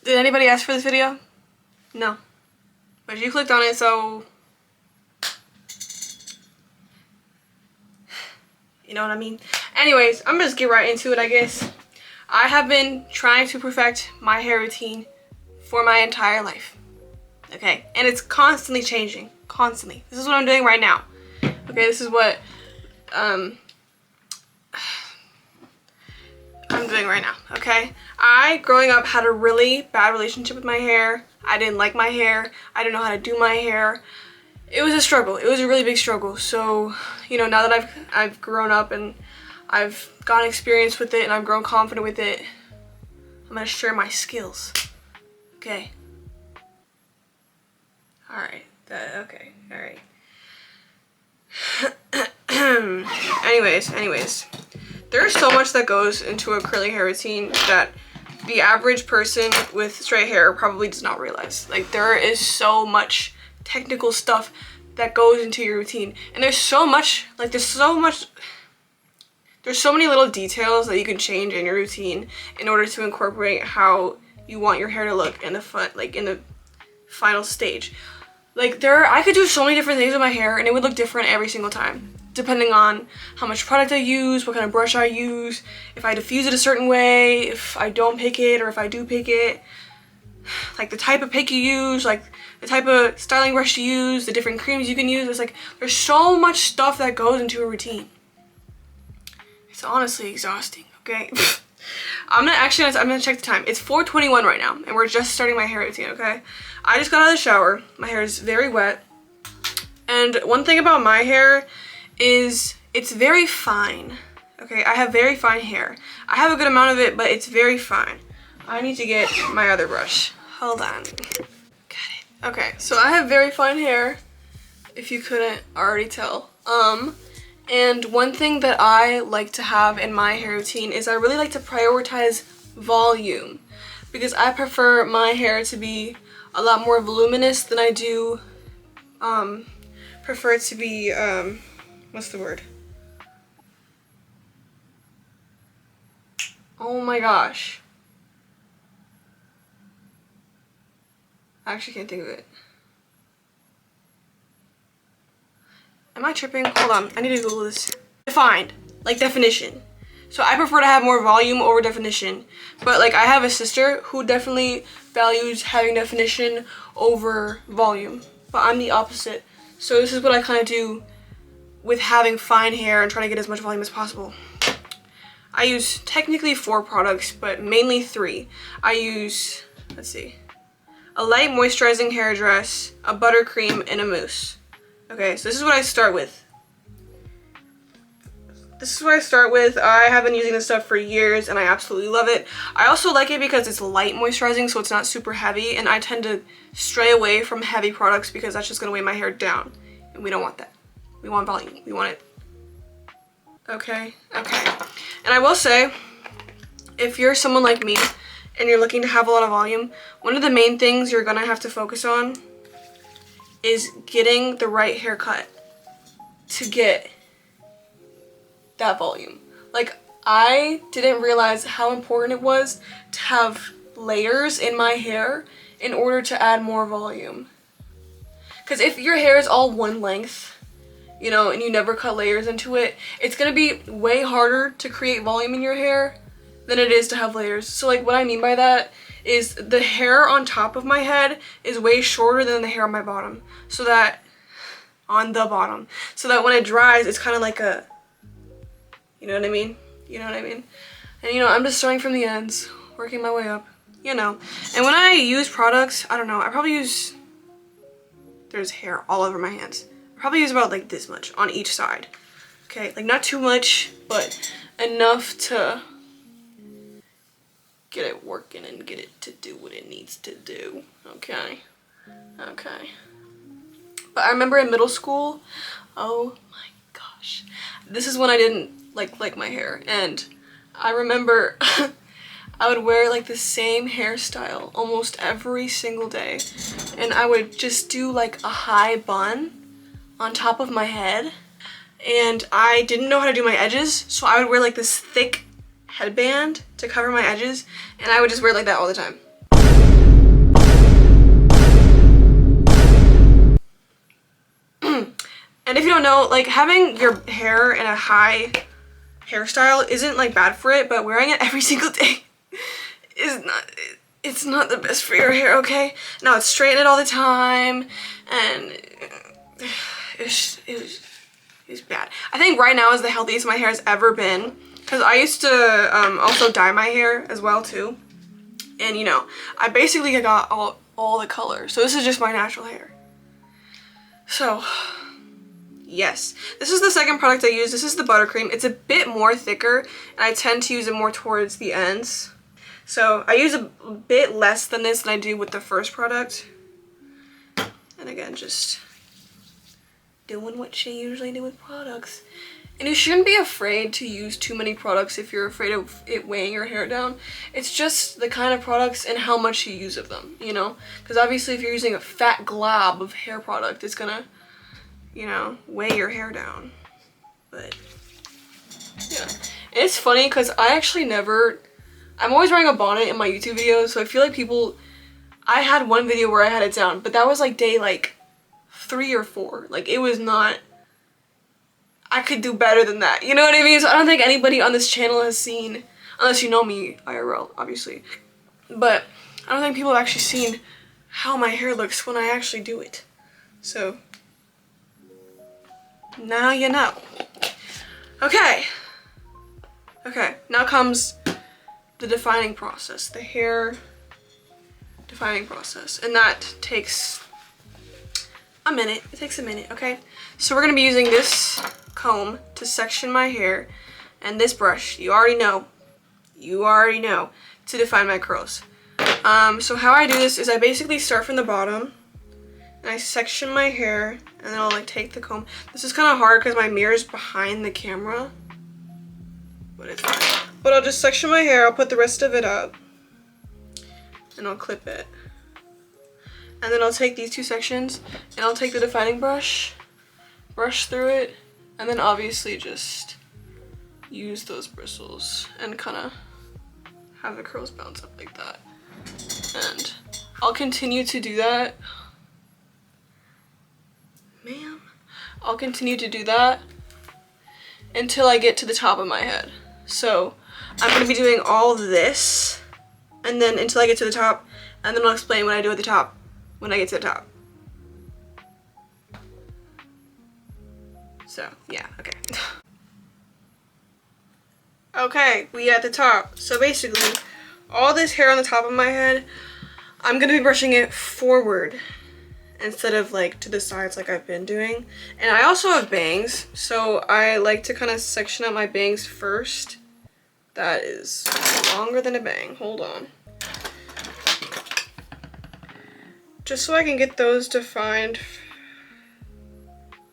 Did anybody ask for this video? No. But you clicked on it, so... You know what I mean? Anyways, I'm gonna just get right into it, I guess. I have been trying to perfect my hair routine for my entire life. Okay? And it's constantly changing. Constantly. This is what I'm doing right now. Okay, this is what I'm doing right now, okay? I, growing up, had a really bad relationship with my hair. I didn't like my hair. I didn't know how to do my hair. It was a struggle. It was a really big struggle. So, you know, now that I've grown up and I've gotten experience with it and I've grown confident with it, I'm gonna share my skills. Okay. Alright. Okay. Alright. Anyways. There's so much that goes into a curly hair routine that the average person with straight hair probably does not realize. Like, there is so much technical stuff that goes into your routine. And there's so many little details that you can change in your routine in order to incorporate how you want your hair to look in the final stage. Like, I could do so many different things with my hair and it would look different every single time, depending on how much product I use, what kind of brush I use, if I diffuse it a certain way, if I don't pick it, or if I do pick it, like the type of pick you use, like the type of styling brush you use, the different creams you can use. It's like, there's so much stuff that goes into a routine. It's honestly exhausting, okay? I'm gonna check the time. It's 4:21 right now, and we're just starting my hair routine, okay? I just got out of the shower. My hair is very wet. And one thing about my hair is it's very fine, okay? I have very fine hair. I have a good amount of it, but it's very fine. I need to get my other brush. Hold on. Got it. Okay, so I have very fine hair, if you couldn't already tell. And one thing that I like to have in my hair routine is I really like to prioritize volume, because I prefer my hair to be a lot more voluminous than I do prefer it to be what's the word? Oh my gosh. I actually can't think of it. Am I tripping? Hold on, I need to Google this. Defined, like definition. So I prefer to have more volume over definition. But like, I have a sister who definitely values having definition over volume. But I'm the opposite. So this is what I kind of do with having fine hair and trying to get as much volume as possible. I use technically 4 products, but mainly 3. I use, let's see, a light moisturizing hair dress, a buttercream, and a mousse. Okay, so this is what I start with. I have been using this stuff for years and I absolutely love it. I also like it because it's light moisturizing, so it's not super heavy, and I tend to stray away from heavy products because that's just gonna weigh my hair down. And we don't want that. We want volume. We want it. Okay. And I will say, if you're someone like me and you're looking to have a lot of volume, one of the main things you're gonna have to focus on is getting the right haircut to get that volume. Like, I didn't realize how important it was to have layers in my hair in order to add more volume. Because if your hair is all one length, you know, and you never cut layers into it, it's gonna be way harder to create volume in your hair than it is to have layers. So like, what I mean by that is the hair on top of my head is way shorter than the hair on my bottom. So that, on the bottom. So that when it dries, it's kind of like a, you know what I mean? You know what I mean? And you know, I'm just starting from the ends, working my way up, you know. And when I use products, I don't know, I probably use, there's hair all over my hands. I probably use about like this much on each side. Okay, like not too much, but enough to get it working and get it to do what it needs to do. Okay. But I remember in middle school, oh my gosh, this is when I didn't like my hair, and I remember I would wear like the same hairstyle almost every single day, and I would just do like a high bun on top of my head, and I didn't know how to do my edges, so I would wear like this thick headband to cover my edges, and I would just wear it like that all the time. And if you don't know, like having your hair in a high hairstyle isn't like bad for it, but wearing it every single day is not, it's not the best for your hair, okay? Now it's straighten it all the time, and it was bad. I think right now is the healthiest my hair has ever been, because I used to also dye my hair as well too. And you know, I basically got all the color. So this is just my natural hair. So, yes. This is the second product I use. This is the buttercream. It's a bit more thicker, and I tend to use it more towards the ends. So I use a bit less than this than I do with the first product. And again, just doing what you usually do with products. And you shouldn't be afraid to use too many products if you're afraid of it weighing your hair down. It's just the kind of products and how much you use of them, you know? Because obviously if you're using a fat glob of hair product, it's gonna, you know, weigh your hair down. But, yeah. And it's funny because I actually never... I'm always wearing a bonnet in my YouTube videos, so I feel like people... I had one video where I had it down, but that was like day like 3 or 4. Like it was not... I could do better than that, you know what I mean? So I don't think anybody on this channel has seen, unless you know me IRL, obviously, but I don't think people have actually seen how my hair looks when I actually do it. So, now you know. Okay. Okay, now comes the defining process, the hair defining process, and that takes a minute. It takes a minute, okay? So we're gonna be using this comb to section my hair, and this brush, you already know, to define my curls. So how I do this is I basically start from the bottom, and I section my hair, and then I'll like take the comb. This is kind of hard because my mirror is behind the camera, but it's fine. But I'll just section my hair, I'll put the rest of it up, and I'll clip it. And then I'll take these 2 sections, and I'll take the defining brush, brush through it, and then obviously just use those bristles and kind of have the curls bounce up like that. And I'll continue to do that. Ma'am. I'll continue to do that until I get to the top of my head. So I'm going to be doing all this, and then until I get to the top, and then I'll explain what I do at the top when I get to the top. So, yeah, okay. Okay, we at the top. So basically, all this hair on the top of my head, I'm gonna be brushing it forward instead of like to the sides like I've been doing. And I also have bangs, so I like to kind of section out my bangs first. That is longer than a bang. Hold on. Just so I can get those defined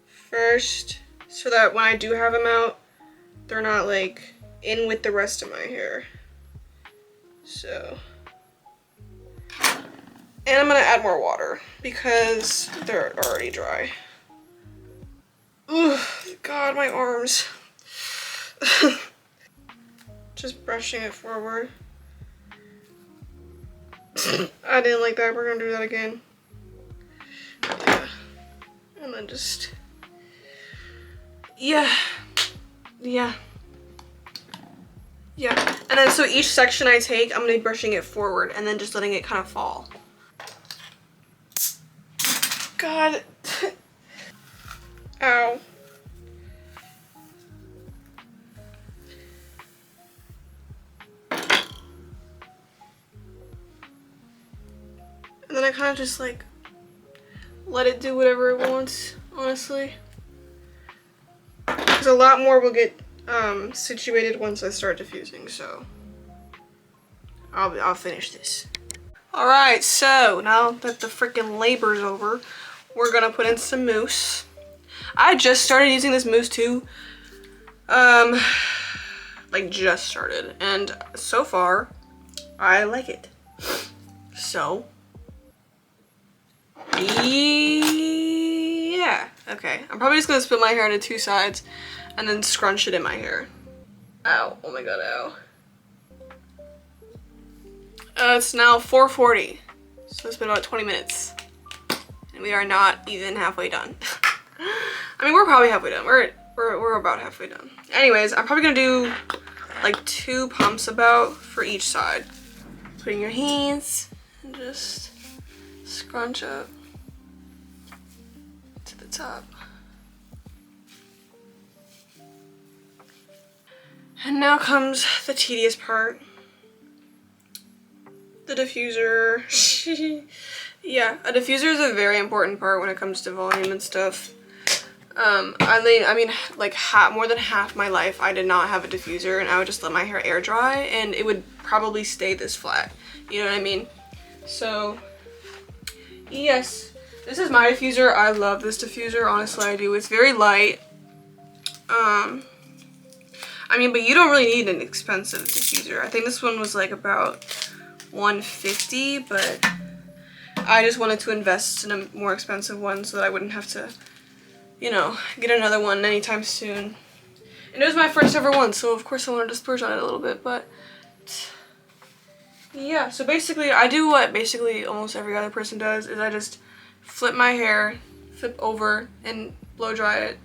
first, so that when I do have them out, they're not like in with the rest of my hair. So, and I'm gonna add more water because they're already dry. Ugh, God, my arms. Just brushing it forward. I didn't like that. We're gonna do that again. Yeah. And then just, yeah. And then so each section I take, I'm gonna be brushing it forward and then just letting it kind of fall. God. Ow. And then I kind of just like let it do whatever it wants, honestly. Because a lot more will get situated once I start diffusing, so I'll finish this. Alright, so now that the freaking labor's over, we're gonna put in some mousse. I just started using this mousse too. Like just started, and so far I like it. So yeah, okay. I'm probably just gonna split my hair into 2 sides and then scrunch it in my hair. Ow, oh my god, ow. It's now 4:40, so it's been about 20 minutes. And we are not even halfway done. I mean, we're probably halfway done. We're about halfway done. Anyways, I'm probably gonna do like 2 pumps about for each side. Putting your hands and just scrunch up to the top. And now comes the tedious part. The diffuser. Yeah, a diffuser is a very important part when it comes to volume and stuff. I mean, like more than half my life I did not have a diffuser, and I would just let my hair air dry and it would probably stay this flat. You know what I mean? So, yes, this is my diffuser. I love this diffuser, honestly I do. It's very light. I mean, but you don't really need an expensive diffuser. I think this one was like about $150, but I just wanted to invest in a more expensive one so that I wouldn't have to, you know, get another one anytime soon. And it was my first ever one, so of course I wanted to splurge on it a little bit, but yeah. So basically I do what basically almost every other person does, is I just flip my hair, flip over and blow dry it,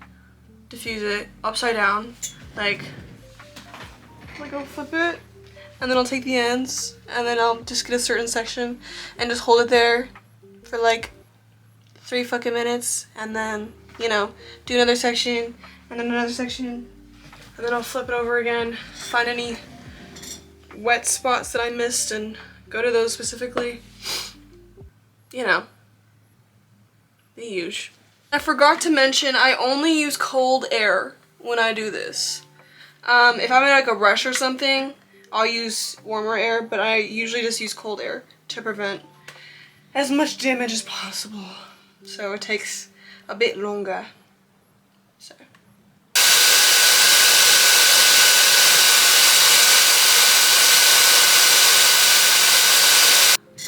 diffuse it upside down, like I'll flip it, and then I'll take the ends, and then I'll just get a certain section and just hold it there for like 3 fucking minutes, and then, you know, do another section, and then another section, and then I'll flip it over again, find any wet spots that I missed and go to those specifically. You know, the huge. I forgot to mention, I only use cold air when I do this. If I'm in like a rush or something, I'll use warmer air, but I usually just use cold air to prevent as much damage as possible. So it takes a bit longer. So.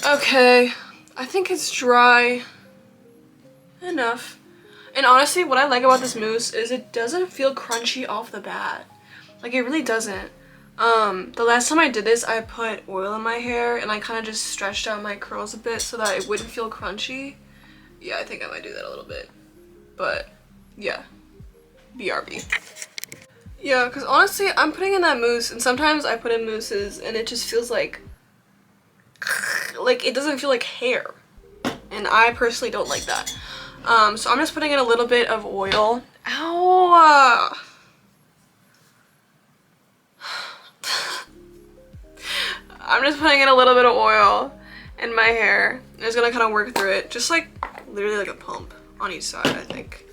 Okay, I think it's dry enough. And honestly, what I like about this mousse is it doesn't feel crunchy off the bat. Like, it really doesn't. The last time I did this, I put oil in my hair and I kind of just stretched out my curls a bit so that it wouldn't feel crunchy. Yeah, I think I might do that a little bit. But, yeah. BRB. Yeah, because honestly, I'm putting in that mousse, and sometimes I put in mousses and it just feels like it doesn't feel like hair. And I personally don't like that. So I'm just putting in a little bit of oil. Ow! I'm just putting in a little bit of oil in my hair. I'm just gonna kind of work through it, just like literally like a pump on each side, I think.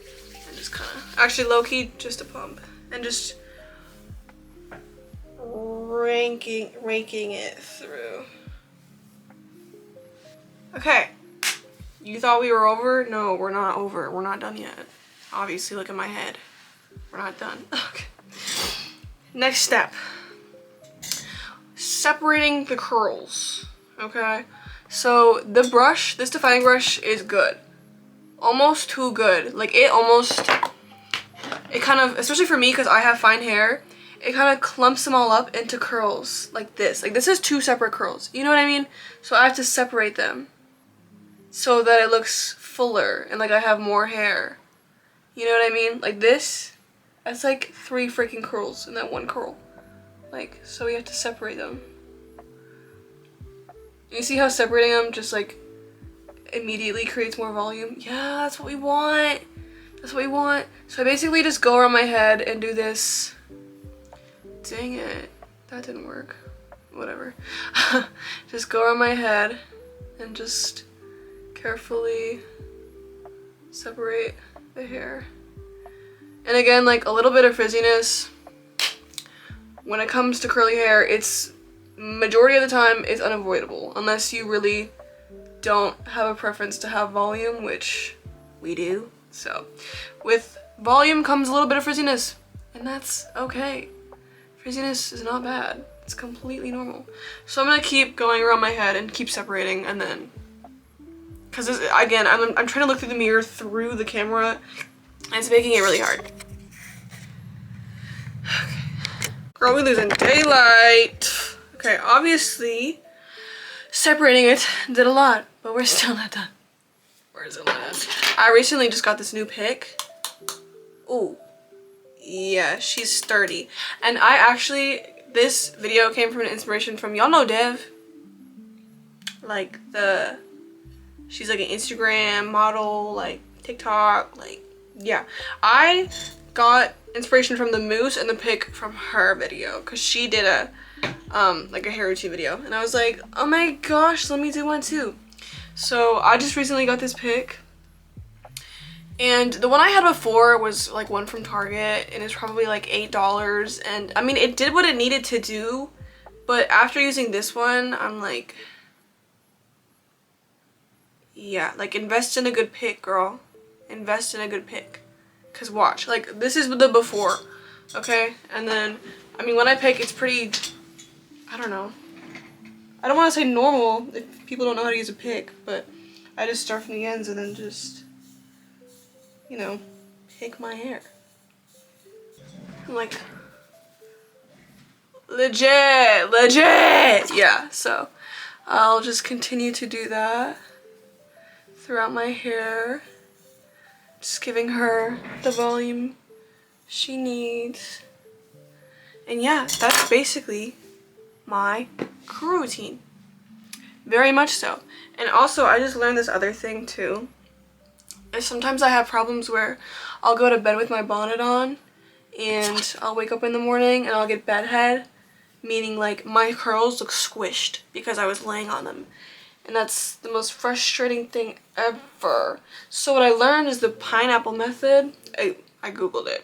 And just kind of, actually low-key, just a pump. And just raking it through. Okay. You thought we were over? No, we're not over. We're not done yet. Obviously, look at my head. We're not done. Okay. Next step. Separating the curls. Okay? So, the brush, this defining brush is good. Almost too good. Like, it kind of, especially for me because I have fine hair, it kind of clumps them all up into curls like this. Like, this is 2 separate curls. You know what I mean? So, I have to separate them so that it looks fuller and like I have more hair. You know what I mean? Like this, that's like 3 freaking curls in that one curl. Like, so we have to separate them. You see how separating them just like immediately creates more volume? Yeah, that's what we want. That's what we want. So I basically just go around my head and do this. Dang it, that didn't work. Whatever. Just go around my head and just carefully separate the hair. And again, like a little bit of frizziness. When it comes to curly hair, it's majority of the time it's unavoidable unless you really don't have a preference to have volume, which we do. So with volume comes a little bit of frizziness, and that's okay. Frizziness is not bad. It's completely normal. So I'm gonna keep going around my head and keep separating, and then because again, I'm trying to look through the mirror through the camera, and it's making it really hard. Okay. Girl, we losing daylight. Okay, obviously, separating it did a lot, but we're still not done. We're still not done. I recently just got this new pick. Ooh, yeah, she's sturdy. And I actually, this video came from an inspiration from, y'all know Dev? Like she's like an Instagram model, like TikTok, like, yeah. I got inspiration from the mousse and the pick from her video because she did a like a hair routine video, and I was like, oh my gosh, let me do one too. So I just recently got this pick, and the one I had before was like one from Target, and it's probably like $8, and I mean it did what it needed to do, but after using this one I'm like, yeah, like invest in a good pick, girl. Invest in a good pick. Cause watch, like this is the before, okay? And then, I mean, when I pick, it's pretty, I don't know. I don't want to say normal if people don't know how to use a pick, but I just start from the ends and then just, you know, pick my hair. I'm like, legit, yeah. So I'll just continue to do that throughout my hair. Just giving her the volume she needs. And yeah, that's basically my curl routine. Very much so. And also, I just learned this other thing too. Is sometimes I have problems where I'll go to bed with my bonnet on and I'll wake up in the morning and I'll get bedhead, meaning like my curls look squished because I was laying on them. And that's the most frustrating thing ever. So what I learned is the pineapple method. I googled it.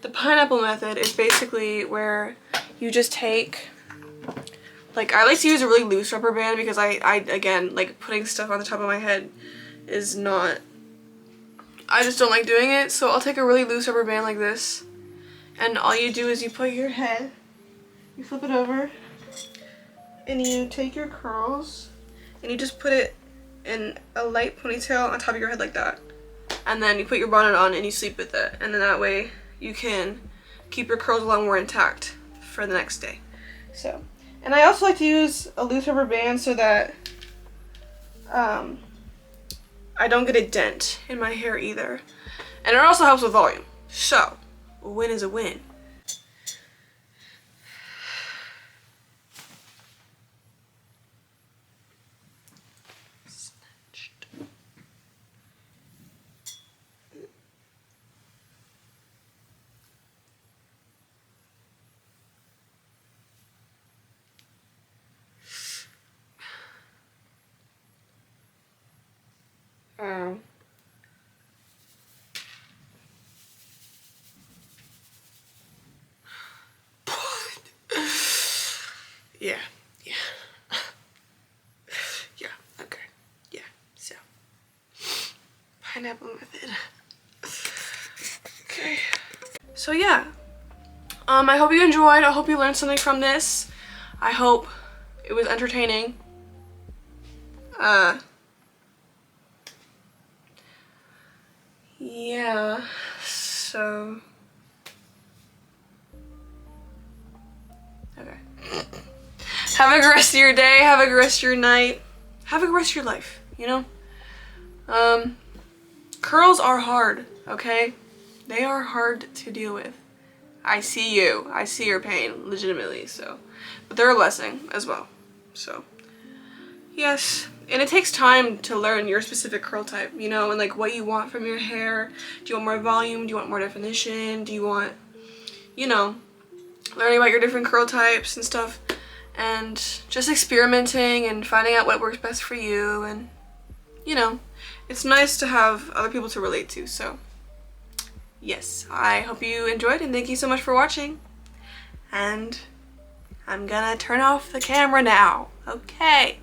The pineapple method is basically where you just take, like, I like to use a really loose rubber band because I again, like, putting stuff on the top of my head is not, I just don't like doing it. So I'll take a really loose rubber band like this, and all you do is you put your head, you flip it over, and you take your curls and you just put it in a light ponytail on top of your head like that. And then you put your bonnet on and you sleep with it. And then that way you can keep your curls a lot more intact for the next day. So, and I also like to use a loose rubber band so that I don't get a dent in my hair either. And it also helps with volume. So, a win is a win. Yeah. Yeah, okay. Yeah, so. Pineapple method. Okay. So yeah. I hope you enjoyed. I hope you learned something from this. I hope it was entertaining. Yeah, so. Okay. Have a good rest of your day, have a good rest of your night, have a good rest of your life, you know? Curls are hard, okay? They are hard to deal with. I see you. I see your pain, legitimately, so. But they're a blessing as well, so. Yes, and it takes time to learn your specific curl type, you know, and like what you want from your hair. Do you want more volume? Do you want more definition? Do you want, you know, learning about your different curl types and stuff, and just experimenting and finding out what works best for you. And you know, it's nice to have other people to relate to. So yes, I hope you enjoyed, and thank you so much for watching, and I'm gonna turn off the camera now. Okay.